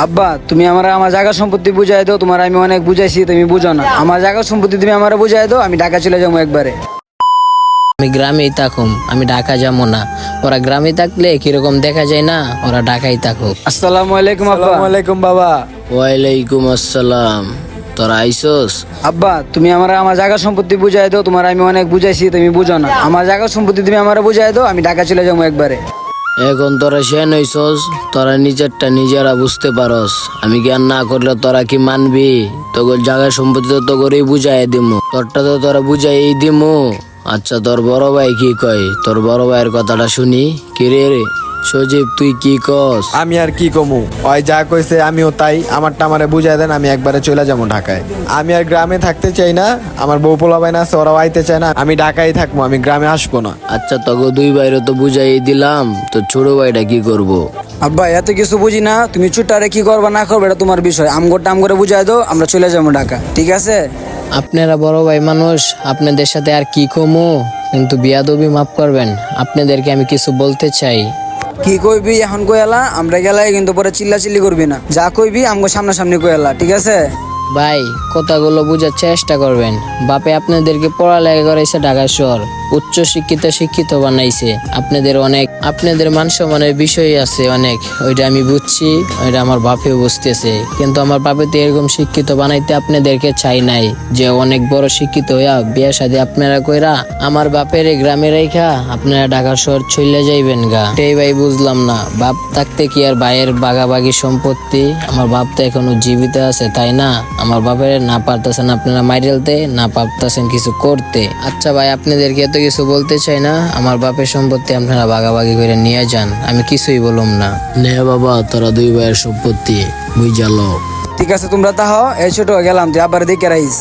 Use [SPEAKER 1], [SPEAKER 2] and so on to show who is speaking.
[SPEAKER 1] আব্বা তুমি আমার জায়গা সম্পত্তি বুঝাই দাও, তোমার আমি অনেক বুঝাইছি, তুমি বুঝো না। আমার জায়গা সম্পত্তি তুমি আমার বুঝাই দাও, আমি ঢাকা চলে যাবো একবারে।
[SPEAKER 2] আমি গ্রামেই থাকুম, আমি ঢাকা যাবো না। ওরা গ্রামে থাকলে কিরকম দেখা যায় না, ওরা ঢাকাই থাকুক।
[SPEAKER 1] আসসালামু আলাইকুম আব্বা।
[SPEAKER 3] আসসালামু আলাইকুম বাবা।
[SPEAKER 2] ওয়ালাইকুম আসসালাম। তোরা আইসোস?
[SPEAKER 1] আব্বা তুমি আমার জায়গা সম্পত্তি বুঝাই দাও, তোমার আমি অনেক বুঝাইছি, তুমি বুঝো না। আমার জায়গা সম্পত্তি তুমি আমার বুঝাই দাও, আমি ঢাকা চলে যাবো একবারে।
[SPEAKER 2] এখন তোরা শেন হইছস, তোরা নিজেরটা নিজেরা বুঝতে পারস। আমি জ্ঞান না করলে তোরা কি মানবি? তোর জায়গা সম্পত্তি তো তোকেই বুঝাই দিমু, তোরটা তো তোরা বুঝাই দিমু। আচ্ছা তোর বড় ভাই কি কয়? তোর বড় ভাইয়ের কথাটা শুনি। কি রে সজীব, তুই কি কস?
[SPEAKER 3] আমি আর কি কমু, ওই যা কইছে আমিও তাই। আমারটা আমারে বুঝাই দেন, আমি একবারে চলে যাবো ঢাকায়। আমি আর গ্রামে থাকতে চাই না, আমার বউ পোলাবাইন আছে, ওরাও আইতে চায় না। আমি ঢাকায় থাকবো, আমি গ্রামে আসবো না।
[SPEAKER 2] আচ্ছা তোকে দুই ভাইরে তো বুঝাই দিলাম, তো ছোট ভাইটা কি করবো?
[SPEAKER 1] আব্বা এত কিছু বুঝি না, তুমি চুটারে কি করবা না করবে এটা তোমার বিষয়। আমগোটা আম করে বুঝাই দাও, আমরা চলে যাবো ঢাকা, ঠিক আছে?
[SPEAKER 2] আপনারা বড় ভাই মানুষ, আপনাদের সাথে আর কি কমু, কিন্তু বিয়াদবি মাফ করবেন। আপনাদেরকে আমি কিছু বলতে চাই।
[SPEAKER 1] কি কইবি এখন কইলা, আমরা গেলাই কিন্তু পরে চিল্লাচিল্লি করবি না। যা কইবি আমগো সামনাসামনি কইলা, ঠিক আছে?
[SPEAKER 2] ভাই কথাগুলো বোঝার চেষ্টা করবেন। বাপে আপনাদেরকে পড়ালেখা করাইছে ঢাকা শহর, উচ্চ শিক্ষিত বানাইছে। আপনাদের মান সম্মানের বিষয় আছে অনেক, ওইটা আমি বুঝছি, ওইটা আমার বাপেও বুঝতেছে। কিন্তু আমার বাপে তো এরকম শিক্ষিত বানাইতে আপনাদেরকে চাই নাই, যে অনেক বড় শিক্ষিত হইয়া বিয়া শাদী আপনারা কইরা আমার বাপের এই গ্রামে রাইখা আপনারা ঢাকা শহর চলে যাইবেন গা। এটাই ভাই বুঝলাম না, বাপ থাকতে কি আর ভাইয়ের বাগাবাগি সম্পত্তি? আমার বাপ তো এখনো জীবিত আছে, তাই না? আমার বাপের না পারতেছেন আপনারা মাইরেলতে, না পারতেছেন কিছু করতে। আচ্ছা ভাই আপনাদেরকে এত কিছু বলতে চাই না, আমার বাপের সম্পত্তি আপনারা ভাগাভাগি করে নিয়ে যান, আমি কিছুই বলুম না। নে বাবা, তোরা দুই ভাইয়ের সম্পত্তি বুঝালো।
[SPEAKER 1] ঠিক আছে তোমরা তাহ, এই ছোট গেলাম, তুই আবার দেখে রাইস।